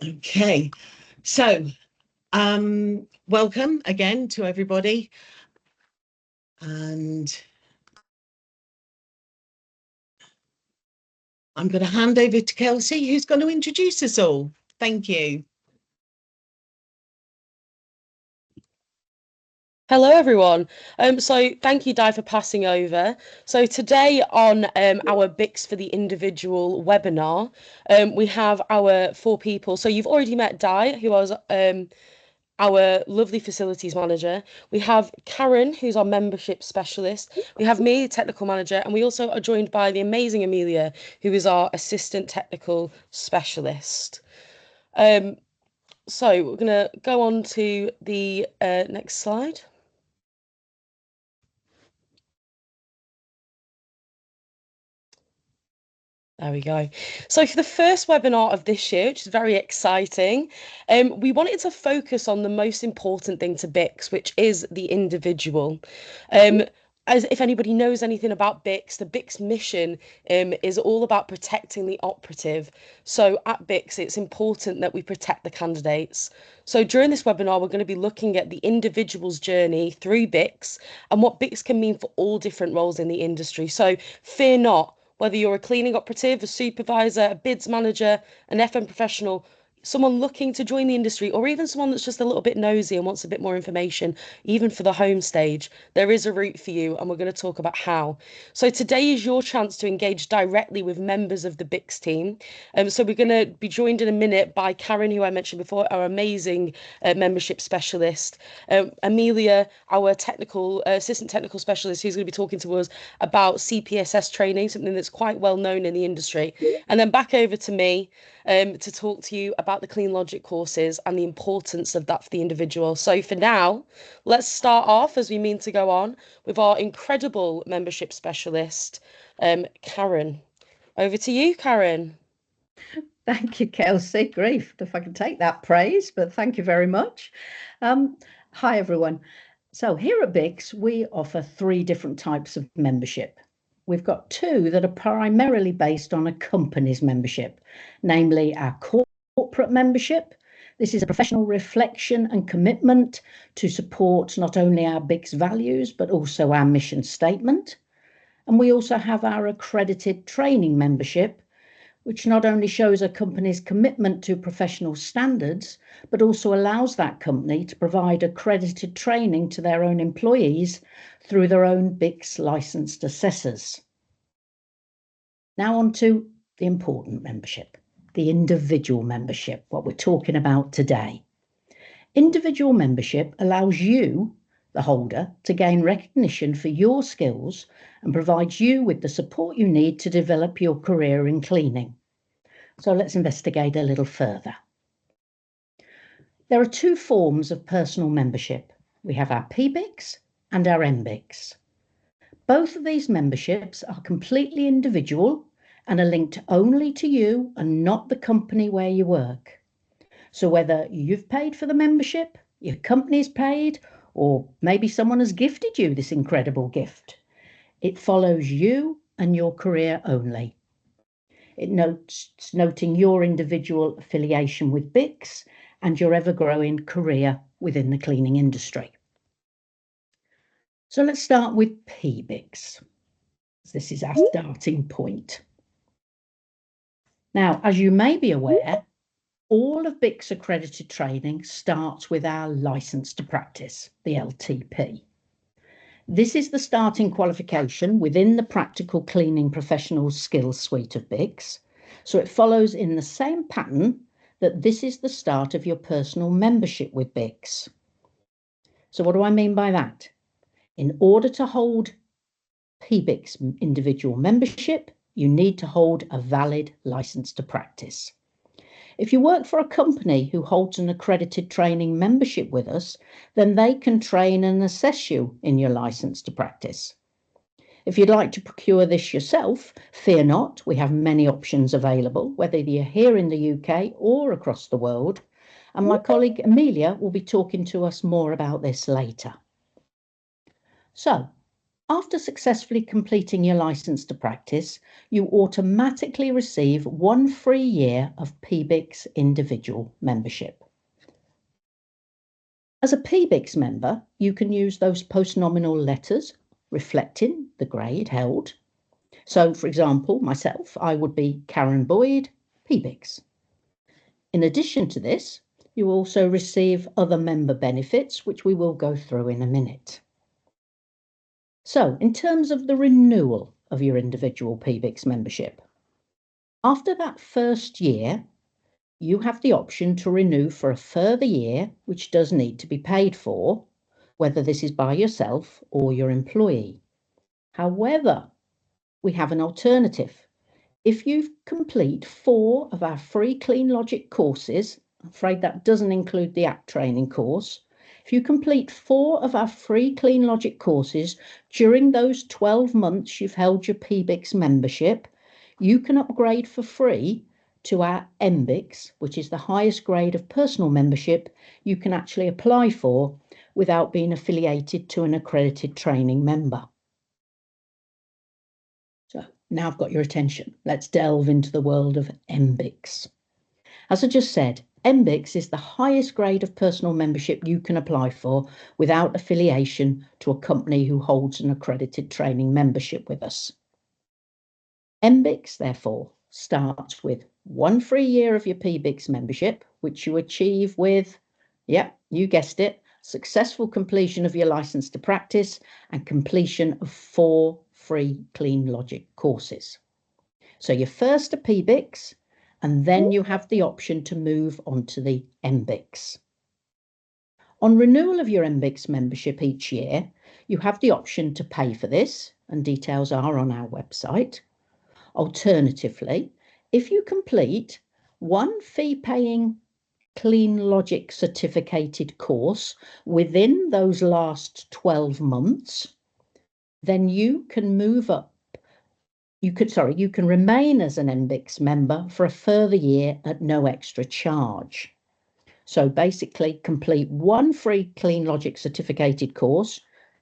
Okay, so welcome again to everybody, and I'm going to hand over to Kelsey, who's going to introduce us all. Thank you. Hello, everyone. So thank you, Di, for passing over. So today on our BICS for the Individual webinar, we have our 4 people. So you've already met Di, who was our lovely facilities manager. We have Karen, who's our membership specialist. We have me, technical manager, and we also are joined by the amazing Amelia, who is our assistant technical specialist. So we're going to go on to the next slide. There we go. So for the first webinar of this year, which is very exciting, we wanted to focus on the most important thing to BICS, which is the individual. As if anybody knows anything about BICS, the BICS mission is all about protecting the operative. So at BICS, it's important that we protect the candidates. So during this webinar, we're going to be looking at the individual's journey through BICS and what BICS can mean for all different roles in the industry. So fear not. Whether you're a cleaning operative, a supervisor, a bids manager, an FM professional, someone looking to join the industry, or even someone that's just a little bit nosy and wants a bit more information, even for the home stage, there is a route for you, and we're going to talk about how. So today is your chance to engage directly with members of the BICS team. So we're going to be joined in a minute by Karen, who I mentioned before, our amazing membership specialist, Amelia, our assistant technical specialist, who's going to be talking to us about CPSS training, something that's quite well known in the industry, and then back over to me to talk to you about the Clean Logic courses and the importance of that for the individual. So for now, let's start off, as we mean to go on, with our incredible membership specialist, Karen. Over to you, Karen. Thank you, Kelsey. Grief, if I can take that praise, but thank you very much. Hi, everyone. So here at BICS, we offer 3 different types of membership. We've got 2 that are primarily based on a company's membership, namely our corporate membership. This is a professional reflection and commitment to support not only our BICS values, but also our mission statement. And we also have our accredited training membership, which not only shows a company's commitment to professional standards, but also allows that company to provide accredited training to their own employees through their own BICS licensed assessors. Now on to the important membership, the individual membership, what we're talking about today. Individual membership allows you, the holder, to gain recognition for your skills and provides you with the support you need to develop your career in cleaning. So let's investigate a little further. There are 2 forms of personal membership. We have our PBICS and our MBICS. Both of these memberships are completely individual and are linked only to you and not the company where you work. So whether you've paid for the membership, your company's paid, or maybe someone has gifted you this incredible gift, it follows you and your career only. It noting your individual affiliation with BICS and your ever-growing career within the cleaning industry. So let's start with PBICS. This is our starting point. Now, as you may be aware, all of BICS accredited training starts with our Licence to Practice, the LTP. This is the starting qualification within the Practical Cleaning Professional Skills Suite of BICS, so it follows in the same pattern that this is the start of your personal membership with BICS. So what do I mean by that? In order to hold PBICS individual membership, you need to hold a valid Licence to Practice. If you work for a company who holds an accredited training membership with us, then they can train and assess you in your Licence to Practice. If you'd like to procure this yourself, fear not, we have many options available, whether you're here in the UK or across the world, and my colleague Amelia will be talking to us more about this later. So, After successfully completing your license to practice, you automatically receive 1 free year of BICS individual membership. As a BICS member, you can use those post-nominal letters reflecting the grade held. So, for example, myself, I would be Karen Boyd, BICS. In addition to this, you also receive other member benefits, which we will go through in a minute. So, in terms of the renewal of your individual BICS membership, after that first year, you have the option to renew for a further year, which does need to be paid for, whether this is by yourself or your employee. However, we have an alternative. If you complete 4 of our free Clean Logic courses, I'm afraid that doesn't include the app training course. If you complete 4 of our free Clean Logic courses during those 12 months you've held your BICS membership, you can upgrade for free to our MBICS, which is the highest grade of personal membership you can actually apply for without being affiliated to an accredited training member. So now I've got your attention. Let's delve into the world of MBICS. As I just said, MBICS is the highest grade of personal membership you can apply for without affiliation to a company who holds an accredited training membership with us. MBICS, therefore, starts with 1 free year of your BICS membership, which you achieve with, yep, you guessed it, successful completion of your license to practice and completion of 4 free Clean Logic courses. So you're first a BICS, and then you have the option to move on to the MBICS. On renewal of your MBICS membership each year, you have the option to pay for this, and details are on our website. Alternatively, if you complete 1 fee-paying Clean Logic certificated course within those last 12 months, then you can move up. You can remain as an MBICS member for a further year at no extra charge. So basically complete 1 free Clean Logic certificated course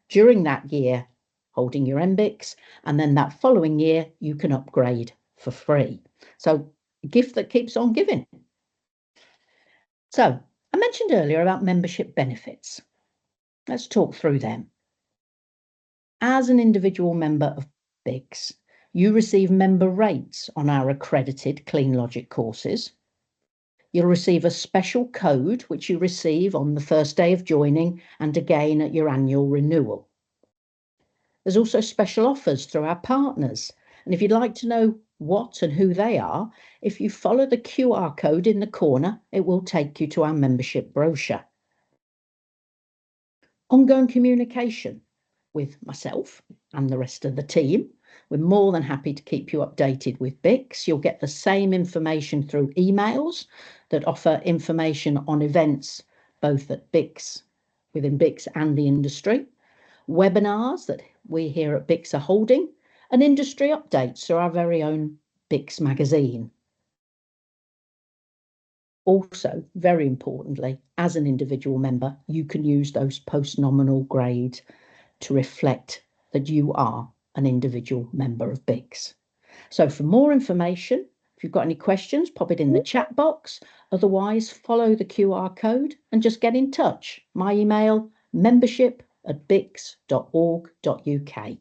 during that year holding your MBICS, and then that following year you can upgrade for free. So a gift that keeps on giving. So I mentioned earlier about membership benefits. Let's talk through them. As an individual member of BICS, you receive member rates on our accredited Clean Logic courses. You'll receive a special code, which you receive on the first day of joining and again at your annual renewal. There's also special offers through our partners. And if you'd like to know what and who they are, if you follow the QR code in the corner, it will take you to our membership brochure. Ongoing communication with myself and the rest of the team. We're more than happy to keep you updated with BICS. You'll get the same information through emails that offer information on events, both at BICS, within BICS and the industry, webinars that we here at BICS are holding, and industry updates through our very own BICS magazine. Also, very importantly, as an individual member, you can use those post-nominal grades to reflect that you are an individual member of BICS. So for more information, if you've got any questions, pop it in the chat box. Otherwise, follow the QR code and just get in touch. My email, membership@bics.org.uk.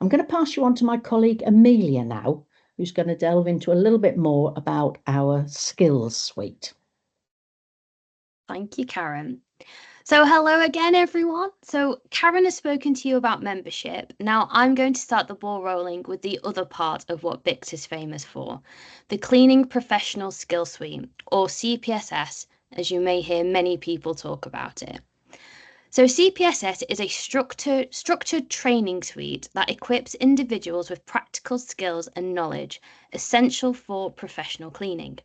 I'm going to pass you on to my colleague Amelia now, who's going to delve into a little bit more about our skills suite. Thank you, Karen. So hello again, everyone. So Karen has spoken to you about membership. Now I'm going to start the ball rolling with the other part of what BICS is famous for, the Cleaning Professional Skill Suite, or CPSS, as you may hear many people talk about it. So CPSS is a structured training suite that equips individuals with practical skills and knowledge essential for professional cleaning.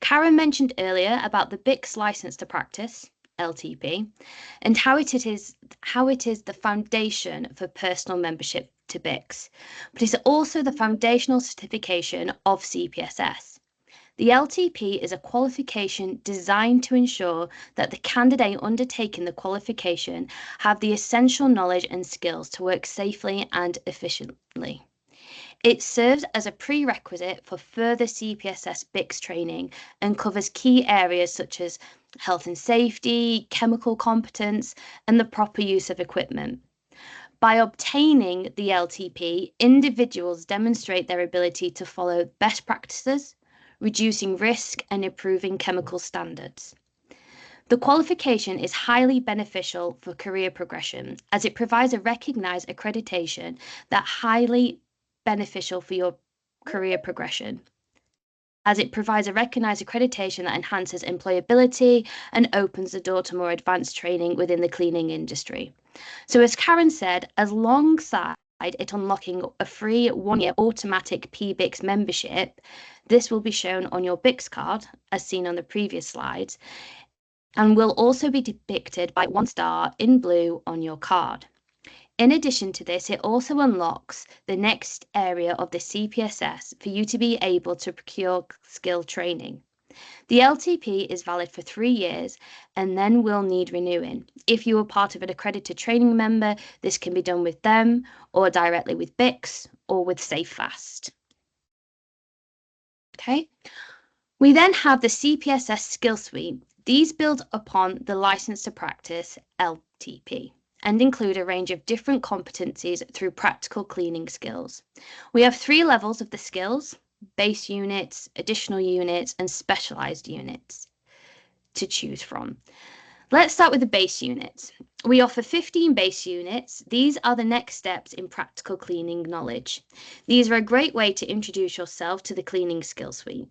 Karen mentioned earlier about the BICS license to practice, LTP, and how it is the foundation for personal membership to BICS, but it's also the foundational certification of CPSS. The LTP is a qualification designed to ensure that the candidate undertaking the qualification have the essential knowledge and skills to work safely and efficiently. It serves as a prerequisite for further CPSS BICS training and covers key areas such as health and safety, chemical competence, and the proper use of equipment. By obtaining the LTP, individuals demonstrate their ability to follow best practices, reducing risk and improving chemical standards. The qualification is highly beneficial for career progression as it provides a recognised accreditation that highly beneficial for your career progression, as it provides a recognised accreditation that enhances employability and opens the door to more advanced training within the cleaning industry. So as Karen said, alongside it unlocking a free 1-year automatic PBICS membership, this will be shown on your BICS card, as seen on the previous slides, and will also be depicted by 1 star in blue on your card. In addition to this, it also unlocks the next area of the CPSS for you to be able to procure skill training. The LTP is valid for 3 years and then will need renewing. If you are part of an accredited training member, this can be done with them or directly with BICS or with SafeFast. Okay. We then have the CPSS skill suite. These build upon the license to practice LTP and include a range of different competencies through practical cleaning skills. We have 3 levels of the skills: base units, additional units, and specialised units to choose from. Let's start with the base units. We offer 15 base units. These are the next steps in practical cleaning knowledge. These are a great way to introduce yourself to the cleaning skill suite.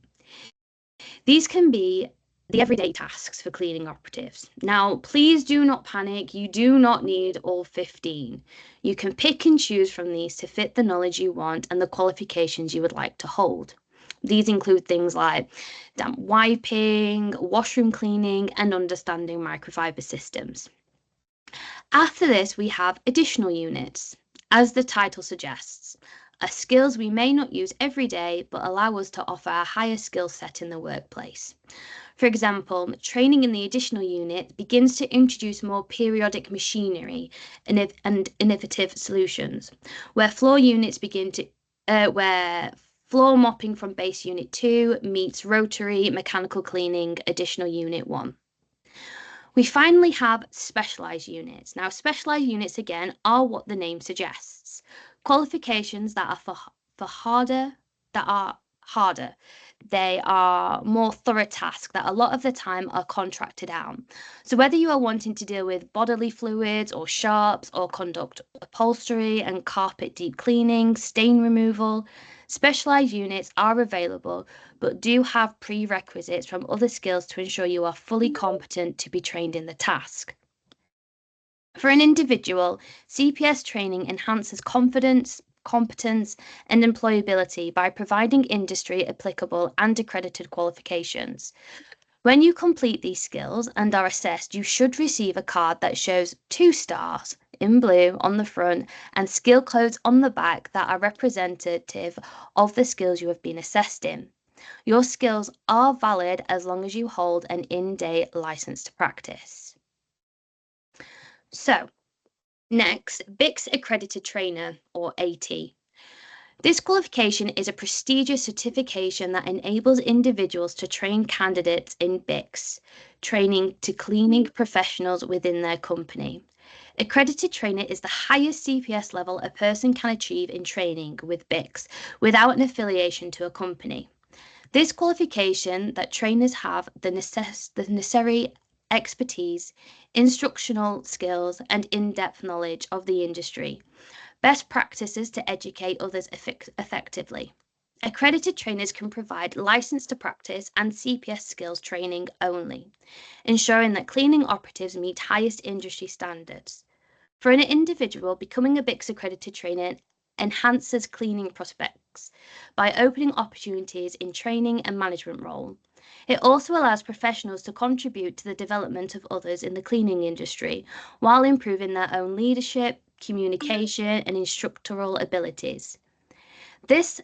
These can be the everyday tasks for cleaning operatives. Now, please do not panic. You do not need all 15. You can pick and choose from these to fit the knowledge you want and the qualifications you would like to hold. These include things like damp wiping, washroom cleaning, and understanding microfiber systems. After this, we have additional units. As the title suggests, are skills we may not use every day, but allow us to offer a higher skill set in the workplace. For example, training in the additional unit begins to introduce more periodic machinery and innovative solutions, where floor units begin to, where floor mopping from base unit 2 meets rotary mechanical cleaning additional unit 1. We finally have specialised units. Now, specialised units again are what the name suggests: qualifications that are harder. They are more thorough tasks that a lot of the time are contracted out. So whether you are wanting to deal with bodily fluids or sharps, or conduct upholstery and carpet deep cleaning, stain removal, specialised units are available, but do have prerequisites from other skills to ensure you are fully competent to be trained in the task. For an individual, CPS training enhances confidence, competence, and employability by providing industry applicable and accredited qualifications. When you complete these skills and are assessed, you should receive a card that shows 2 stars in blue on the front and skill codes on the back that are representative of the skills you have been assessed in. Your skills are valid as long as you hold an in-date license to practice. So, next, BICS Accredited Trainer, or AT. This qualification is a prestigious certification that enables individuals to train candidates in BICS, training to cleaning professionals within their company. Accredited Trainer is the highest CPS level a person can achieve in training with BICS without an affiliation to a company. This qualification that trainers have the necessary expertise, instructional skills, and in-depth knowledge of the industry, best practices to educate others effectively. Accredited trainers can provide license to practice and CPS skills training only, ensuring that cleaning operatives meet highest industry standards. For an individual, becoming a BICS accredited trainer enhances cleaning prospects by opening opportunities in training and management role. It also allows professionals to contribute to the development of others in the cleaning industry while improving their own leadership, communication, and instructoral abilities. This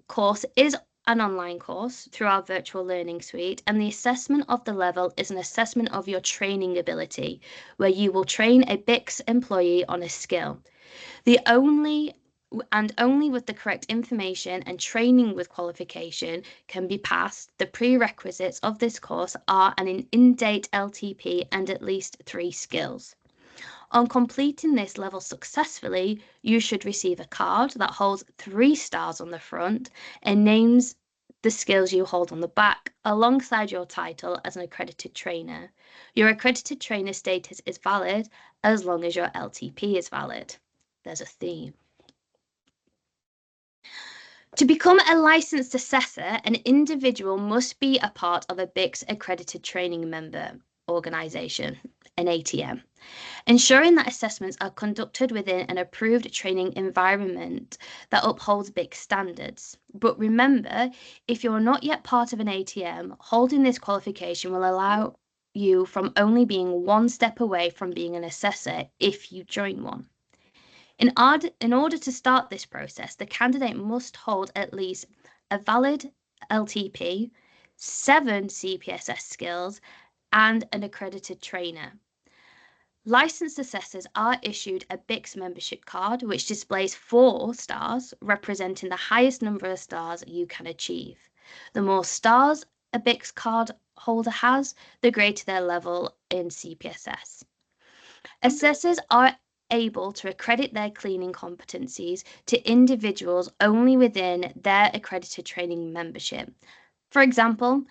course is an online course through our virtual learning suite, and the assessment of the level is an assessment of your training ability, where you will train a BICS employee on a skill. Only with the correct information and training with qualification can be passed. The prerequisites of this course are an in-date LTP and at least 3 skills. On completing this level successfully, you should receive a card that holds 3 stars on the front and names the skills you hold on the back, alongside your title as an accredited trainer. Your accredited trainer status is valid as long as your LTP is valid. There's a theme. To become a licensed assessor, an individual must be a part of a BICS accredited training member organisation, an ATM, ensuring that assessments are conducted within an approved training environment that upholds BICS standards. But remember, if you're not yet part of an ATM, holding this qualification will allow you from only being one step away from being an assessor if you join one. In order to start this process, the candidate must hold at least a valid LTP, 7 CPSS skills, and an accredited trainer. Licensed assessors are issued a BICS membership card, which displays 4 stars, representing the highest number of stars you can achieve. The more stars a BICS card holder has, the greater their level in CPSS. Assessors are able to accredit their cleaning competencies to individuals only within their accredited training membership. For example,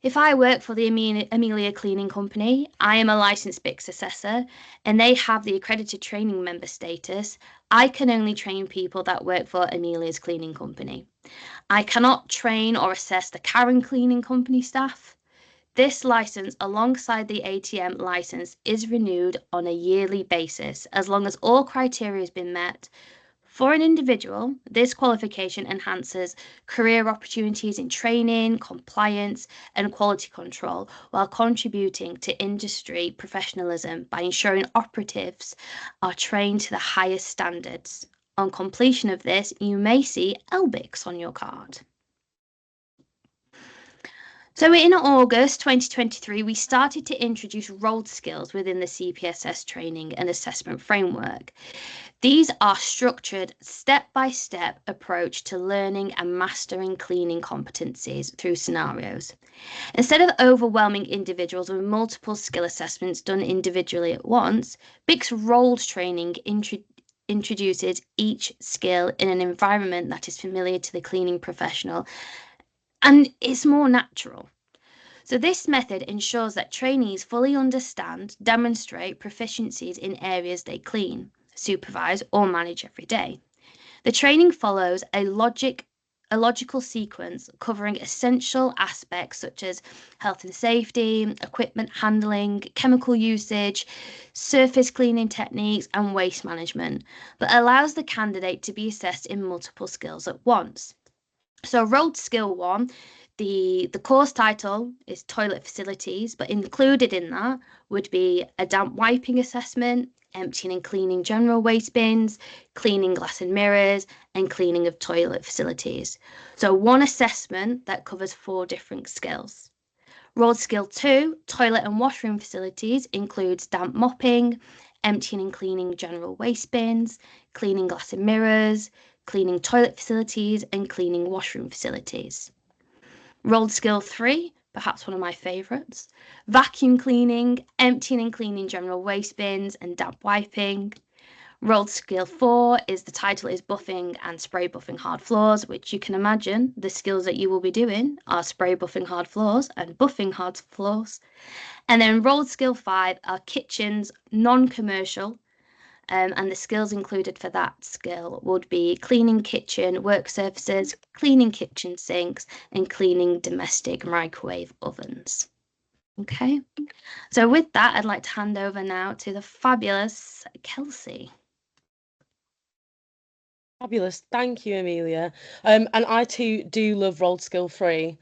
if I work for the Amelia Cleaning Company, I am a licensed BICS assessor, and they have the accredited training member status. I can only train people that work for Amelia's Cleaning Company. I cannot train or assess the Karen Cleaning Company staff. This license, alongside the ATM license, is renewed on a yearly basis as long as all criteria has been met. For an individual, this qualification enhances career opportunities in training, compliance, and quality control, while contributing to industry professionalism by ensuring operatives are trained to the highest standards. On completion of this, you may see LBICS on your card. So in August 2023, we started to introduce rolled skills within the CPSS training and assessment framework. These are structured step-by-step approach to learning and mastering cleaning competencies through scenarios. Instead of overwhelming individuals with multiple skill assessments done individually at once, BICS rolled training introduces each skill in an environment that is familiar to the cleaning professional, and it's more natural. So this method ensures that trainees fully understand, demonstrate proficiencies in areas they clean, supervise, or manage every day. The training follows a logical sequence covering essential aspects such as health and safety, equipment handling, chemical usage, surface cleaning techniques, and waste management, but allows the candidate to be assessed in multiple skills at once. So rolled skill 1, the course title is toilet facilities, but included in that would be a damp wiping assessment, emptying and cleaning general waste bins, cleaning glass and mirrors, and cleaning of toilet facilities. So one assessment that covers 4 different skills. Rolled skill 2, toilet and washroom facilities, includes damp mopping, emptying and cleaning general waste bins, cleaning glass and mirrors, cleaning toilet facilities, and cleaning washroom facilities. Rolled skill 3, perhaps one of my favourites, vacuum cleaning, emptying and cleaning general waste bins, and damp wiping. Rolled skill 4 is the title is buffing and spray buffing hard floors, which you can imagine the skills that you will be doing are spray buffing hard floors and buffing hard floors. And then rolled skill 5 are kitchens, non-commercial, and the skills included for that skill would be cleaning kitchen work surfaces, cleaning kitchen sinks, and cleaning domestic microwave ovens. Okay, so with that, I'd like to hand over now to the fabulous Kelsey. Fabulous. Thank you, Amelia. And I too do love rolled skill 3,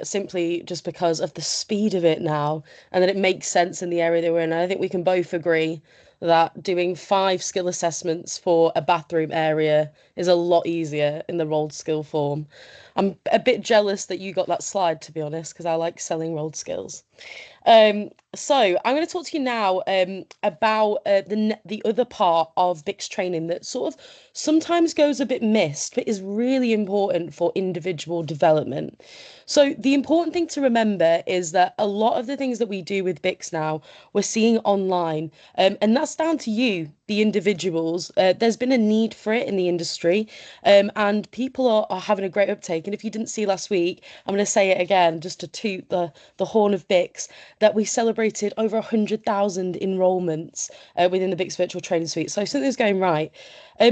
simply just because of the speed of it now, and that it makes sense in the area that we're in. I think we can both agree that doing 5 skill assessments for a bathroom area is a lot easier in the rolled skill form. I'm a bit jealous that you got that slide, to be honest, because I like selling rolled skills. So I'm going to talk to you now about the other part of BICS training that sort of sometimes goes a bit missed, but is really important for individual development. So the important thing to remember is that a lot of the things that we do with BICS now, we're seeing online, and that's down to you, the individuals. There's been a need for it in the industry, and people are having a great uptake. And if you didn't see last week, I'm going to say it again, just to toot the horn of BICS, that we celebrated over 100,000 enrolments within the BICS virtual training suite. So something's going right.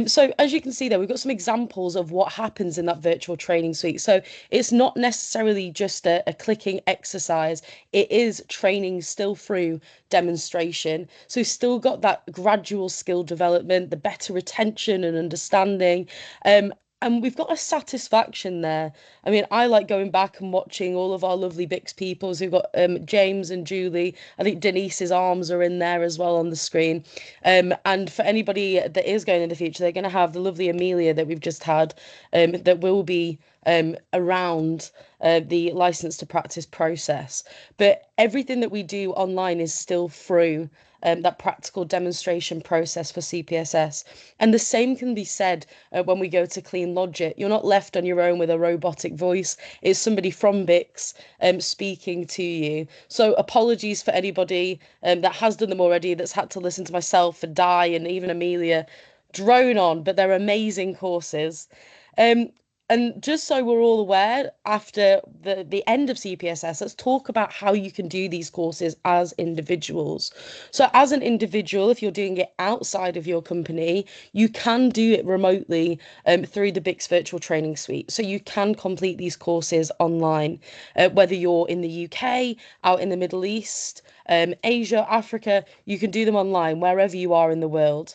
So as you can see there, we've got some examples of what happens in that virtual training suite. So it's not necessarily just a clicking exercise. It is training still through demonstration. So we've still got that gradual skill development, the better retention and understanding. And we've got a satisfaction there. I mean, I like going back and watching all of our lovely BICS peoples. We've got James and Julie. I think Denise's arms are in there as well on the screen. And for anybody that is going in the future, they're going to have the lovely Amelia that we've just had that will be around the license to practice process. But everything that we do online is still through that practical demonstration process for CPSS. And the same can be said when we go to Clean Logic. You're not left on your own with a robotic voice. It's somebody from BICS speaking to you. So apologies for anybody that has done them already, that's had to listen to myself and Di and even Amelia drone on, but they're amazing courses. And just so we're all aware, after the end of CPSS, let's talk about how you can do these courses as individuals. So as an individual, if you're doing it outside of your company, you can do it remotely through the BICS virtual training suite. So you can complete these courses online, whether you're in the UK, out in the Middle East, Asia, Africa, you can do them online wherever you are in the world.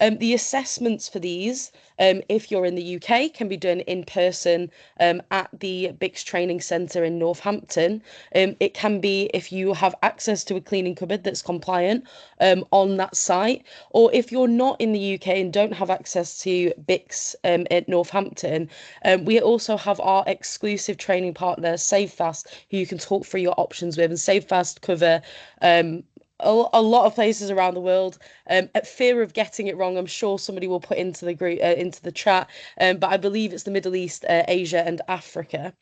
The assessments for these, if you're in the UK, can be done in person at the BICS Training Centre in Northampton. It can be if you have access to a cleaning cupboard that's compliant on that site, or if you're not in the UK and don't have access to BICS at Northampton, we also have our exclusive training partner, SaveFast, who you can talk through your options with. And SaveFast cover a lot of places around the world. At fear of getting it wrong, I'm sure somebody will put into the group, into the chat, but I believe it's the Middle East, Asia and Africa.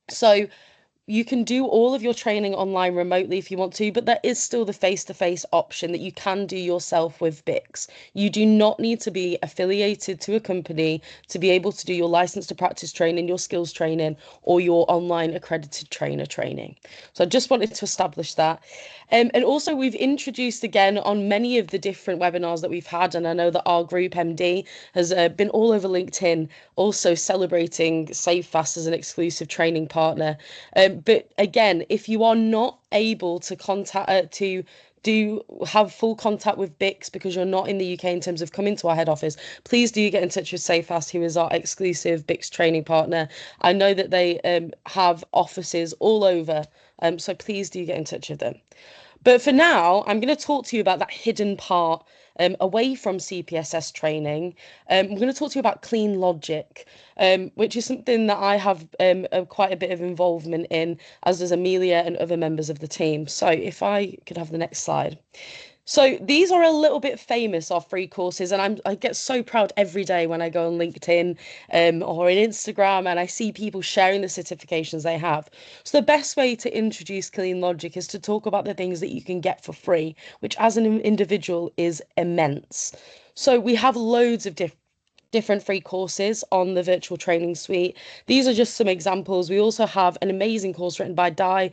So you can do all of your training online remotely if you want to, but there is still the face-to-face option that you can do yourself with BICS. You do not need to be affiliated to a company to be able to do your license to practice training, your skills training, or your online accredited trainer training. So I just wanted to establish that. And also we've introduced again on many of the different webinars that we've had, and I know that our group MD has been all over LinkedIn also celebrating SaveFast as an exclusive training partner. But again, if you are not able to contact have full contact with BICS because you're not in the UK in terms of coming to our head office, please do get in touch with SaveFast, who is our exclusive BICS training partner. I know that they have offices all over, so please do get in touch with them. But for now, I'm going to talk to you about that hidden part away from CPSS training. I'm going to talk to you about Clean Logic, which is something that I have quite a bit of involvement in, as does Amelia and other members of the team. So if I could have the next slide. So these are a little bit famous, our free courses, and I get so proud every day when I go on LinkedIn or on Instagram and I see people sharing the certifications they have. So the best way to introduce Clean Logic is to talk about the things that you can get for free, which as an individual is immense. So we have loads of different free courses on the virtual training suite. These are just some examples. We also have an amazing course written by Di,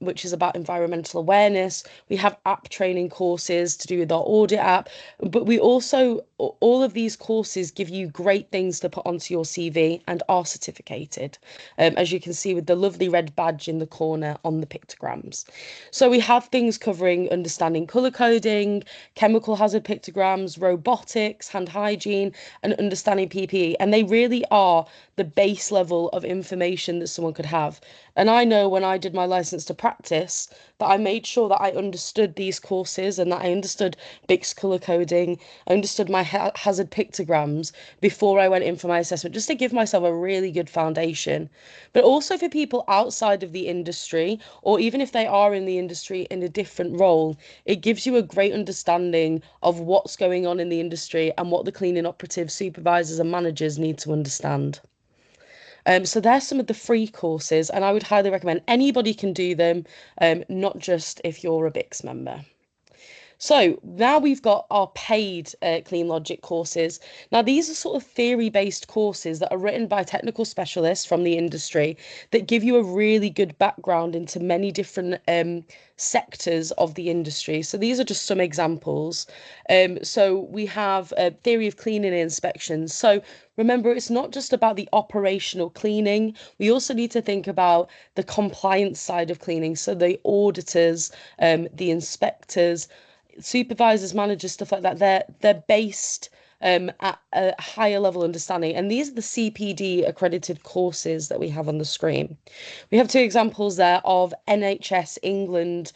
which is about environmental awareness. We have app training courses to do with our audit app, but we also, all of these courses give you great things to put onto your CV and are certificated, as you can see with the lovely red badge in the corner on the pictograms. So we have things covering understanding colour coding, chemical hazard pictograms, robotics, hand hygiene, and understanding PPE, and they really are the base level of information that someone could have. And I know when I did my license to practice that I made sure that I understood these courses and that I understood BICS colour coding, I understood my hazard pictograms before I went in for my assessment, just to give myself a really good foundation. But also for people outside of the industry, or even if they are in the industry in a different role, it gives you a great understanding of what's going on in the industry and what the cleaning operatives, supervisors and managers need to understand. So there's some of the free courses, and I would highly recommend anybody can do them, not just if you're a BICS member. So now we've got our paid Clean Logic courses. Now, these are sort of theory-based courses that are written by technical specialists from the industry that give you a really good background into many different sectors of the industry. So these are just some examples. So we have a theory of cleaning and inspections. So remember, it's not just about the operational cleaning. We also need to think about the compliance side of cleaning. So the auditors, the inspectors, supervisors, managers, stuff like that, they're based at a higher level understanding. And these are the CPD accredited courses that we have on the screen. We have two examples there of NHS England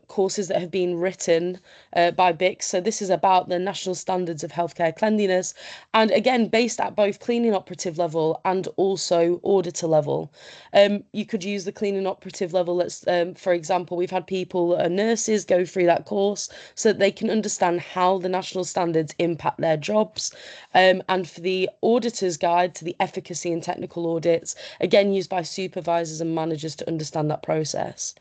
courses that have been written by BICS. So this is about the national standards of healthcare cleanliness, and again based at both cleaning operative level and also auditor level. You could use the cleaning operative level. Let's for example, we've had people, nurses, go through that course so that they can understand how the national standards impact their jobs. And for the auditor's guide to the efficacy and technical audits, again used by supervisors and managers to understand that process.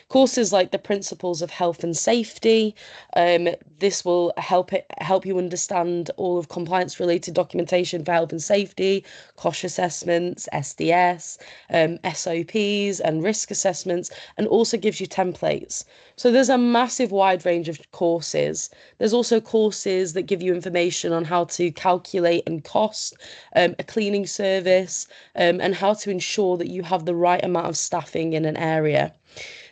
Courses like the principles of health and safety, this will help you understand all of compliance related documentation for health and safety, COSH assessments, SDS, SOPs and risk assessments, and also gives you templates. So there's a massive wide range of courses. There's also courses that give you information on how to calculate and cost a cleaning service, and how to ensure that you have the right amount of staffing in an area.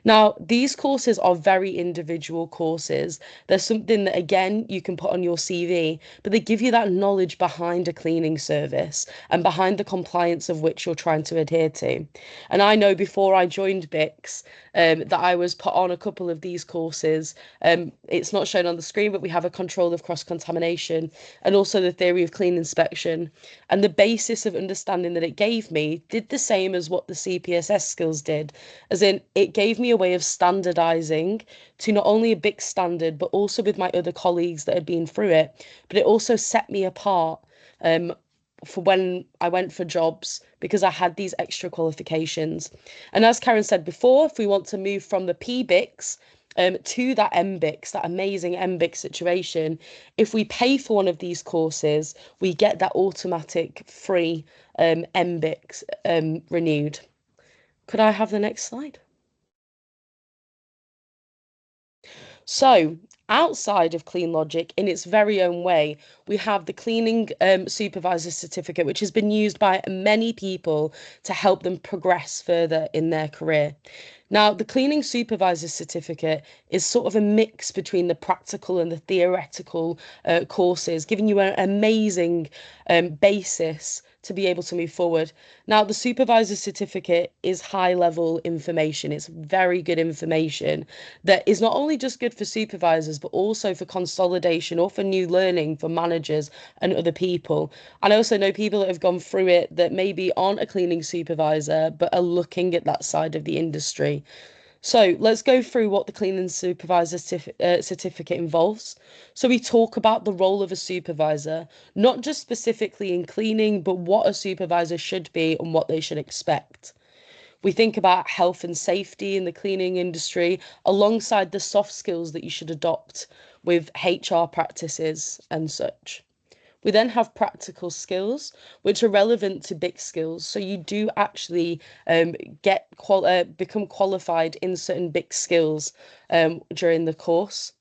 Now, these courses are very individual courses. There's something that, again, you can put on your CV, but they give you that knowledge behind a cleaning service and behind the compliance of which you're trying to adhere to. And I know before I joined BICS that I was put on a couple of these courses. It's not shown on the screen, but we have a control of cross-contamination and also the theory of clean inspection. And the basis of understanding that it gave me did the same as what the CPSS skills did, as in it gave me a way of standardizing to not only a BICS standard, but also with my other colleagues that had been through it. But it also set me apart for when I went for jobs, because I had these extra qualifications. And as Karen said before, if we want to move from the PBICS to that MBICS, that amazing MBICS situation, if we pay for one of these courses, we get that automatic free MBICS renewed. Could I have the next slide? So outside of Clean Logic, in its very own way, we have the Cleaning Supervisor Certificate, which has been used by many people to help them progress further in their career. Now, the Cleaning Supervisor Certificate is sort of a mix between the practical and the theoretical courses, giving you an amazing basis to be able to move forward. Now, the Supervisor Certificate is high-level information. It's very good information that is not only just good for supervisors, but also for consolidation or for new learning for managers and other people. And I also know people that have gone through it that maybe aren't a cleaning supervisor, but are looking at that side of the industry. So let's go through what the Cleaning Supervisor Certificate involves. So we talk about the role of a supervisor, not just specifically in cleaning, but what a supervisor should be and what they should expect. We think about health and safety in the cleaning industry alongside the soft skills that you should adopt with HR practices and such. We then have practical skills, which are relevant to BICS skills. So you do actually become qualified in certain BICS skills during the course.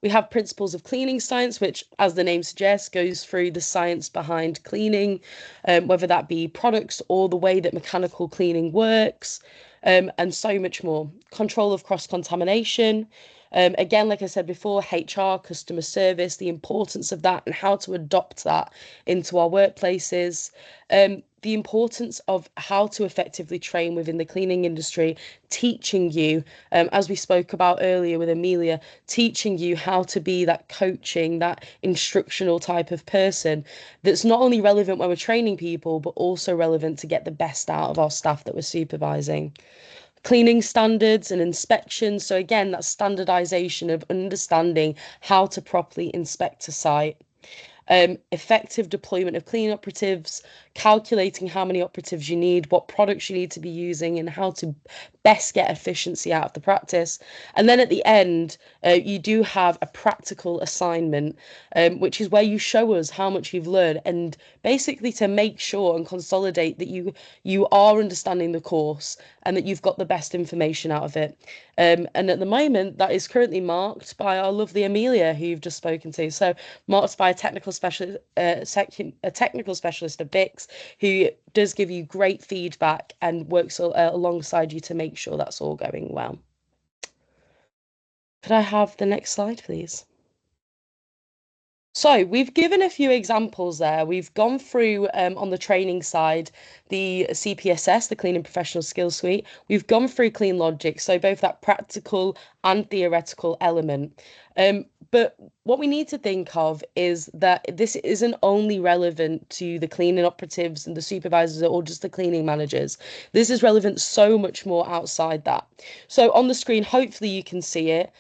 We have principles of cleaning science, which, as the name suggests, goes through the science behind cleaning, whether that be products or the way that mechanical cleaning works, and so much more. Control of cross-contamination. Again, like I said before, HR, customer service, the importance of that and how to adopt that into our workplaces. The importance of how to effectively train within the cleaning industry, teaching you, as we spoke about earlier with Amelia, teaching you how to be that coaching, that instructional type of person that's not only relevant when we're training people, but also relevant to get the best out of our staff that we're supervising. Cleaning standards and inspections. So again, that standardization of understanding how to properly inspect a site. Effective deployment of clean operatives, calculating how many operatives you need, what products you need to be using, and how to best get efficiency out of the practice. And then at the end, you do have a practical assignment, which is where you show us how much you've learned, and basically to make sure and consolidate that you are understanding the course and that you've got the best information out of it. And at the moment, that is currently marked by our lovely Amelia, who you've just spoken to. So marked by a technical specialist, a technical specialist of BICS, who does give you great feedback and works alongside you to make sure that's all going well. Could I have the next slide, please? So we've given a few examples there. We've gone through on the training side, the CPSS, the Clean and Professional Skills Suite. We've gone through Clean Logic, so both that practical and theoretical element. But what we need to think of is that this isn't only relevant to the cleaning operatives and the supervisors or just the cleaning managers. This is relevant so much more outside that. So on the screen, hopefully you can see it.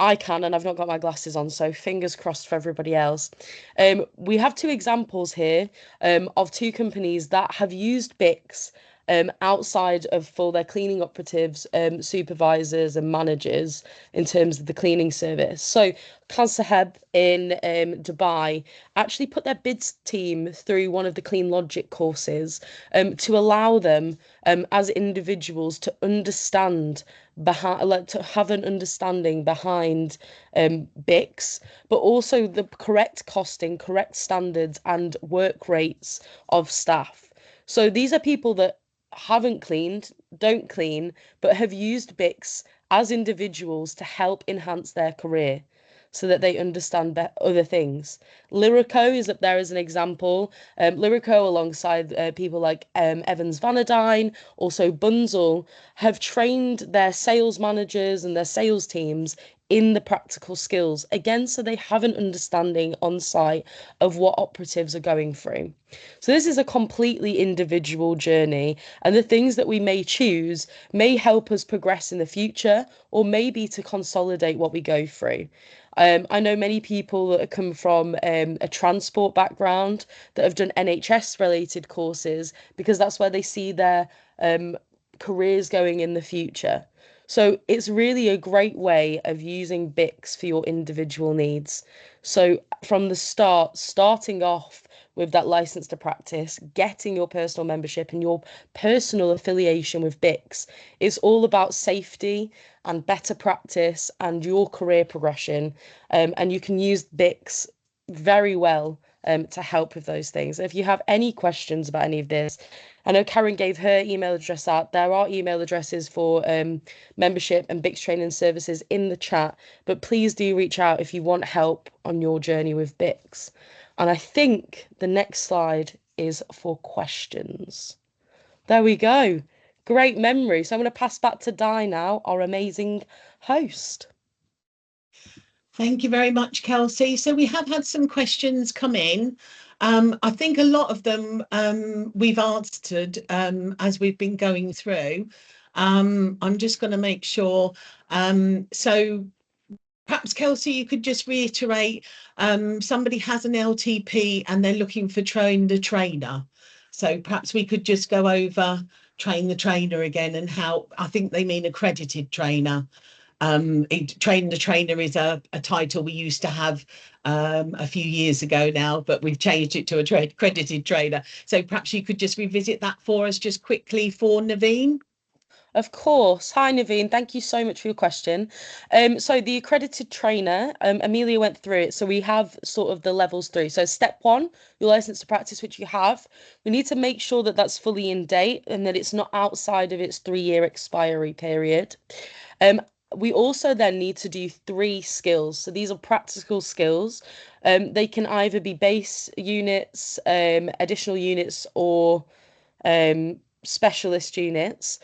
I can, and I've not got my glasses on, so fingers crossed for everybody else. We have two examples here of two companies that have used BICS outside of for their cleaning operatives, supervisors and managers in terms of the cleaning service. So Saheb in Dubai actually put their BIDS team through one of the Clean Logic courses to allow them as individuals to understand to have an understanding behind BICS, but also the correct costing, correct standards and work rates of staff. So these are people that haven't cleaned, don't clean, but have used BICS as individuals to help enhance their career so that they understand other things. Lyrico is up there as an example. Lyrico, alongside people like Evans Vanadine, also Bunzel, have trained their sales managers and their sales teams in the practical skills, again, so they have an understanding on site of what operatives are going through. So this is a completely individual journey, and the things that we may choose may help us progress in the future, or maybe to consolidate what we go through. I know many people that come from a transport background that have done NHS related courses because that's where they see their careers going in the future. So it's really a great way of using BICS for your individual needs. So from the start, starting off with that license to practice, getting your personal membership and your personal affiliation with BICS, it's all about safety and better practice and your career progression. And you can use BICS very well to help with those things. If you have any questions about any of this, I know Karen gave her email address out. There are email addresses for membership and BICS training services in the chat, but please do reach out if you want help on your journey with BICS. And I think the next slide is for questions. There we go. Great memory. So I'm going to pass back to Di now, our amazing host. Thank you very much, Kelsey. So we have had some questions come in. I think a lot of them we've answered as we've been going through. I'm just going to make sure. So perhaps, Kelsey, you could just reiterate, somebody has an LTP and they're looking for train the trainer. So perhaps we could just go over train the trainer again and how, I think they mean accredited trainer. Train the trainer is a title we used to have a few years ago now, but we've changed it to a accredited trainer. So perhaps you could just revisit that for us just quickly for Naveen. Of course. Hi, Naveen. Thank you so much for your question. So the accredited trainer, Amelia went through it. So we have sort of the levels through. So step one, your license to practice, which you have. We need to make sure that that's fully in date and that it's not outside of its 3-year expiry period. we also then need to do 3 skills. So these are practical skills. They can either be base units, additional units, or specialist units.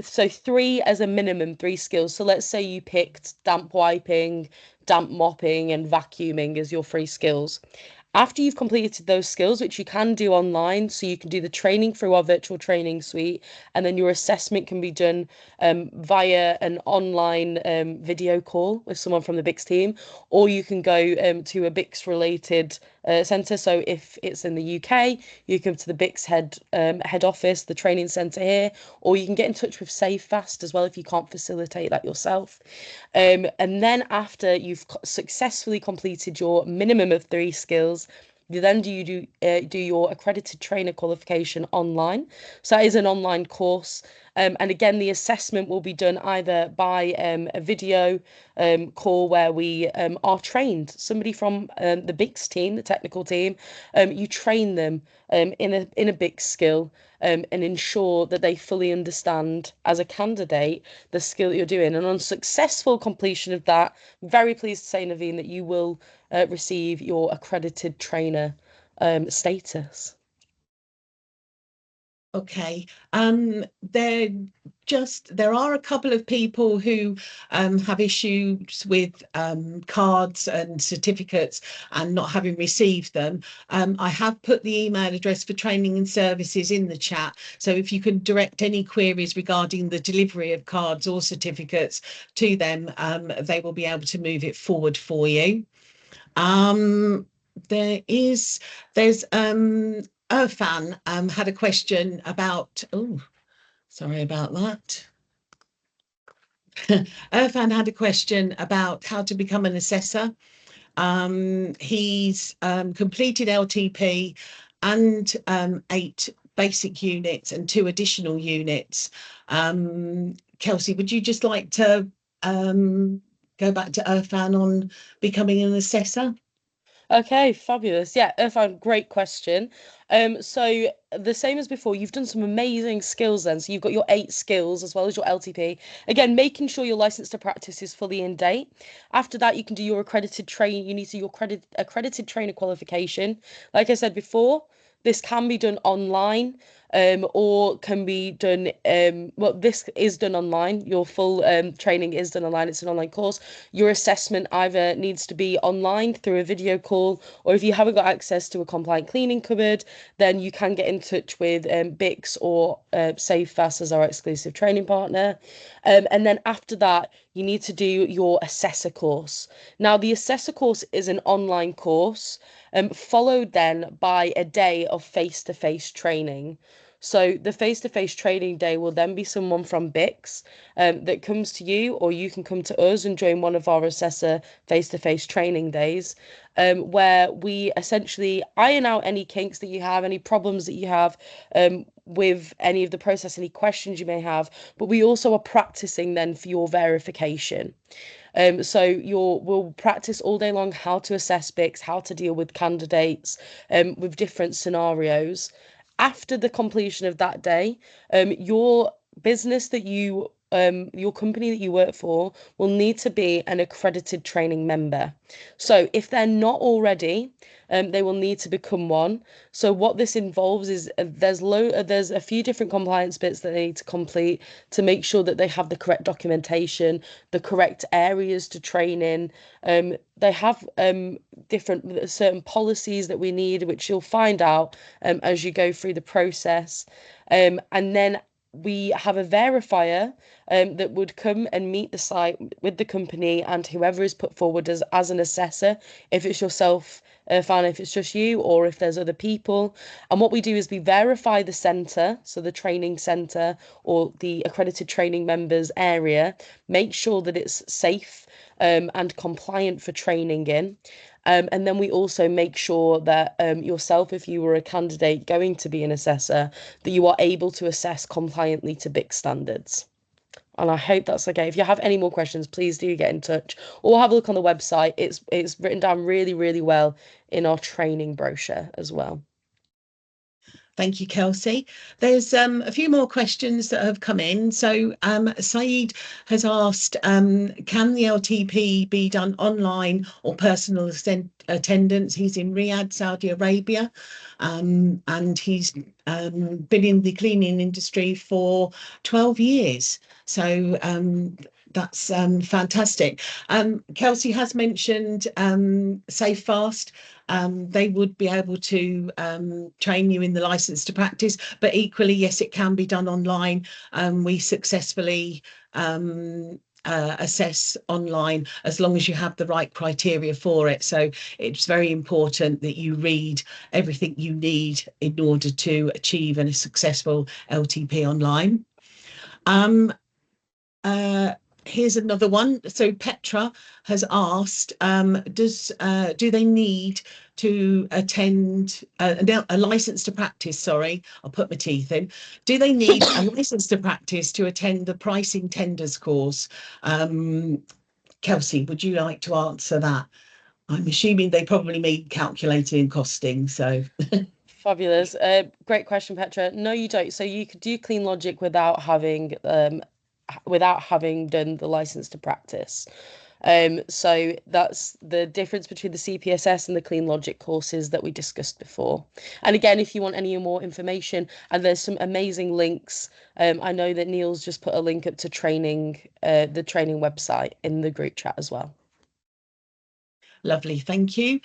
So 3 as a minimum, 3 skills. So let's say you picked damp wiping, damp mopping, and vacuuming as your 3 skills. After you've completed those skills, which you can do online, so you can do the training through our virtual training suite, and then your assessment can be done via an online video call with someone from the BICS team, or you can go to a BICS related centre. So if it's in the UK, you come to the BICS head office, the training centre here, or you can get in touch with SaveFast as well if you can't facilitate that yourself. And then after you've successfully completed your minimum of 3 skills, you then do your accredited trainer qualification online. So that is an online course. And again, the assessment will be done either by a video call where we are trained. Somebody from the BICS team, the technical team, you train them in a BICS skill and ensure that they fully understand as a candidate the skill that you're doing. And on successful completion of that, I'm very pleased to say, Naveen, that you will receive your accredited trainer status. Okay. There are a couple of people who have issues with cards and certificates and not having received them. I have put the email address for training and services in the chat. So if you can direct any queries regarding the delivery of cards or certificates to them, they will be able to move it forward for you. There's Irfan had a question about, oh, sorry about that. Irfan had a question about how to become an assessor. He's completed LTP and 8 basic units and 2 additional units. Kelsey, would you just like to go back to Irfan on becoming an assessor? Okay, fabulous. Yeah, Irfan, great question. So the same as before, you've done some amazing skills then. So you've got your 8 skills as well as your LTP. Again, making sure your license to practice is fully in date. After that, you can do your accredited train. You need to do your accredited trainer qualification. Like I said before, this can be done online. Or can be done, well, this is done online. Your full training is done online. It's an online course. Your assessment either needs to be online through a video call, or if you haven't got access to a compliant cleaning cupboard, then you can get in touch with BICS or SaveFast as our exclusive training partner. And then after that, you need to do your assessor course. Now, the assessor course is an online course, followed then by a day of face-to-face training. So the face-to-face training day will then be someone from BICS that comes to you, or you can come to us and join one of our assessor face-to-face training days, where we essentially iron out any kinks that you have, any problems that you have with any of the process, any questions you may have, but we also are practicing then for your verification. So we'll practice all day long how to assess BICS, how to deal with candidates with different scenarios. After the completion of that day, your business that your company that you work for will need to be an accredited training member. So if they're not already, they will need to become one. So what this involves is there's a few different compliance bits that they need to complete to make sure that they have the correct documentation, the correct areas to train in. They have certain policies that we need, which you'll find out as you go through the process. And then we have a verifier that would come and meet the site with the company and whoever is put forward as an assessor, if it's yourself, Fan, if it's just you, or if there's other people. And what we do is we verify the centre, so the training centre or the accredited training members area, make sure that it's safe and compliant for training in. And then we also make sure that yourself, if you were a candidate going to be an assessor, that you are able to assess compliantly to BICS standards. And I hope that's okay. If you have any more questions, please do get in touch or have a look on the website. It's written down really, really well in our training brochure as well. Thank you, Kelsey. There's a few more questions that have come in. So Saeed has asked, can the LTP be done online or personal attendance? He's in Riyadh, Saudi Arabia, and he's been in the cleaning industry for 12 years. So that's fantastic. Kelsey has mentioned Safe Fast. They would be able to train you in the license to practice, but equally, yes, it can be done online. We successfully assess online as long as you have the right criteria for it. So it's very important that you read everything you need in order to achieve a successful LTP online. Here's another one. So Petra has asked, do they need to attend a license to practice? Sorry, I'll put my teeth in. Do they need a license to practice to attend the pricing tenders course? Kelsey, would you like to answer that? I'm assuming they probably mean calculating and costing. So fabulous. Great question, Petra. No, you don't. So you could do Clean Logic without having done the license to practice. So that's the difference between the CPSS and the Clean Logic courses that we discussed before. And again, if you want any more information, and there's some amazing links. I know that Neil's just put a link up to training, the training website in the group chat as well. Lovely, thank you.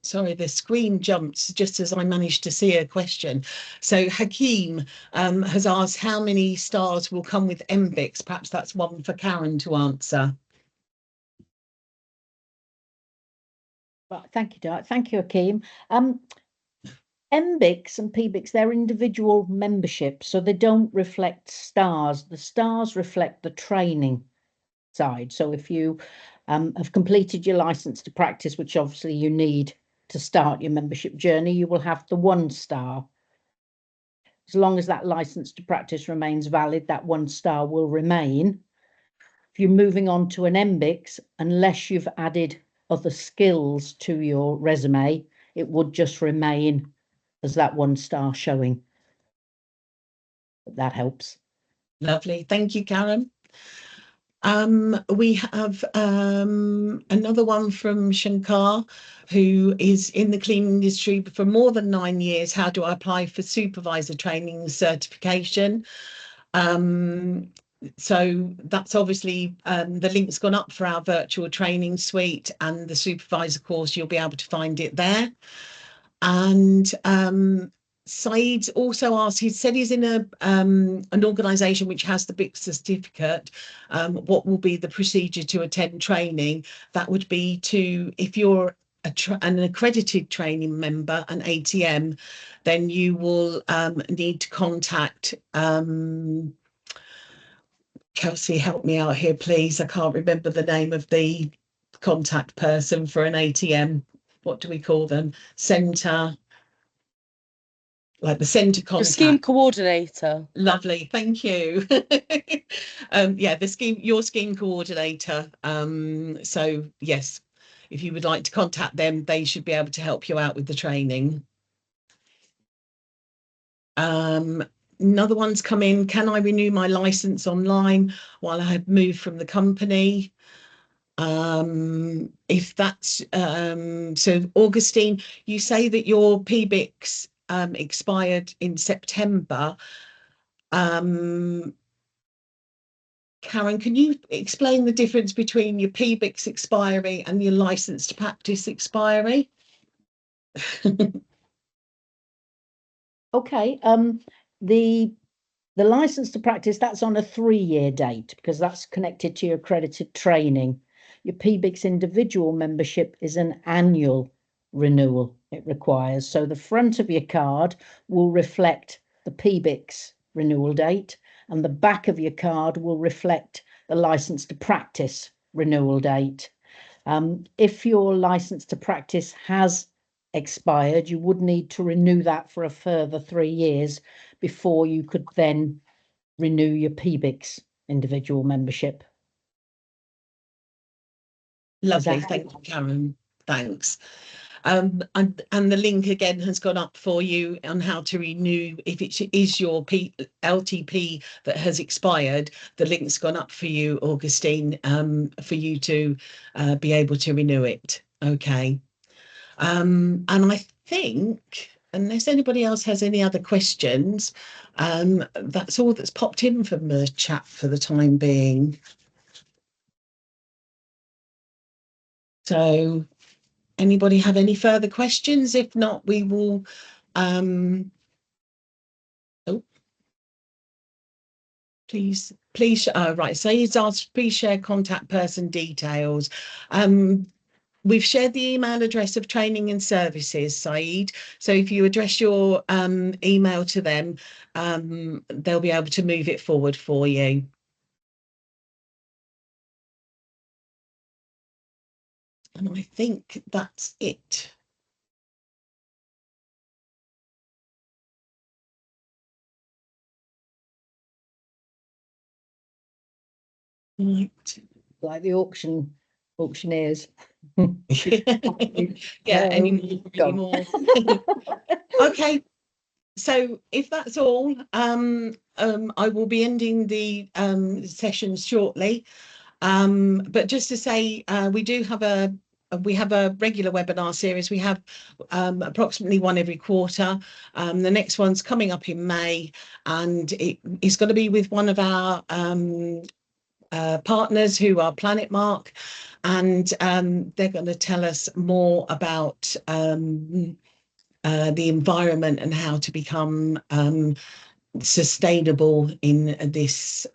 Sorry, the screen jumps just as I managed to see a question. So Hakeem has asked how many stars will come with BICS. Perhaps that's one for Karen to answer. Well, thank you, Dart. Thank you, Hakeem. BICS and PBICS, they're individual memberships, so they don't reflect stars. The stars reflect the training side. So if you have completed your license to practice, which obviously you need to start your membership journey, you will have the 1 star. As long as that license to practice remains valid, that 1 star will remain. If you're moving on to an BICS, unless you've added other skills to your resume, it would just remain as that 1 star showing. That helps. Lovely, thank you, Karen. We have another one from Shankar, who is in the cleaning industry for more than 9 years. How do I apply for supervisor training certification? So that's obviously the link's gone up for our virtual training suite and the supervisor course. You'll be able to find it there. And Saeed's also asked, he said he's in an organisation which has the BICS certificate. What will be the procedure to attend training? That would be if you're an accredited training member, an ATM, then you will need to contact, Kelsey, help me out here, please. I can't remember the name of the contact person for an ATM. What do we call them? Centre. Like the centre contact. The scheme coordinator. Lovely, thank you. Yeah, your scheme coordinator. So yes, if you would like to contact them, they should be able to help you out with the training. Another one's come in. Can I renew my license online while I have moved from the company? If that's so, Augustine, you say that your PBICS expired in September. Karen, can you explain the difference between your PBICS expiry and your license to practice expiry? Okay, the license to practice, that's on a 3-year date because that's connected to your accredited training. Your PBICS individual membership is an annual renewal it requires. So the front of your card will reflect the PBICS renewal date and the back of your card will reflect the license to practice renewal date. If your license to practice has expired, you would need to renew that for a further 3 years before you could then renew your PBICS individual membership. Lovely, thank you, Karen. Thanks. and the link again has gone up for you on how to renew. If it is your LTP that has expired, the link's gone up for you, Augustine, for you to be able to renew it. Okay. And I think, unless anybody else has any other questions, that's all that's popped in from the chat for the time being. So anybody have any further questions? If not, we will oh, please right, so he's asked, please share contact person details. We've shared the email address of training and services, Saeed. So if you address your email to them, they'll be able to move it forward for you. And I think that's it. Right. Like the auctioneers. Yeah, any more. Okay, so if that's all, I will be ending the session shortly. But just to say, we have a regular webinar series. We have approximately one every quarter. The next one's coming up in May, and it is going to be with one of our partners who are Planet Mark, and they're going to tell us more about the environment and how to become sustainable in this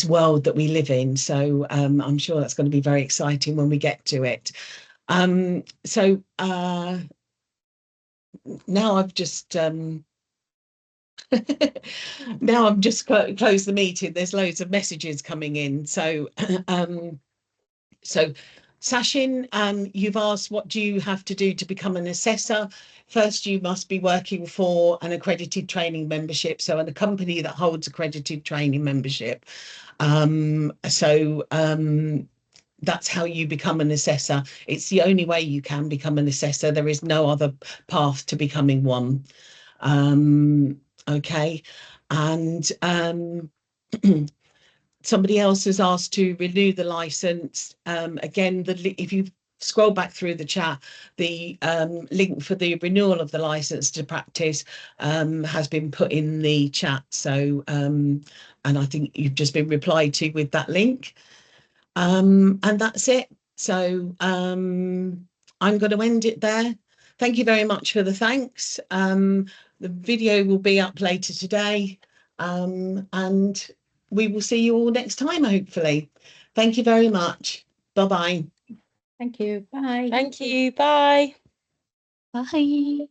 world that we live in. So I'm sure that's going to be very exciting when we get to it. So now I've just now I've just closed the meeting. There's loads of messages coming in. So so Sashin, you've asked, what do you have to do to become an assessor? First, you must be working for an accredited training membership, so a company that holds accredited training membership. That's how you become an assessor. It's the only way you can become an assessor. There is no other path to becoming one. Okay, and somebody else has asked to renew the license. Again, if you scroll back through the chat, the link for the renewal of the license to practice has been put in the chat. So, and I think you've just been replied to with that link. And that's it. So I'm going to end it there. Thank you very much for the thanks. The video will be up later today, and we will see you all next time, hopefully. Thank you very much. Bye-bye. Thank you. Bye. Thank you. Bye. Bye.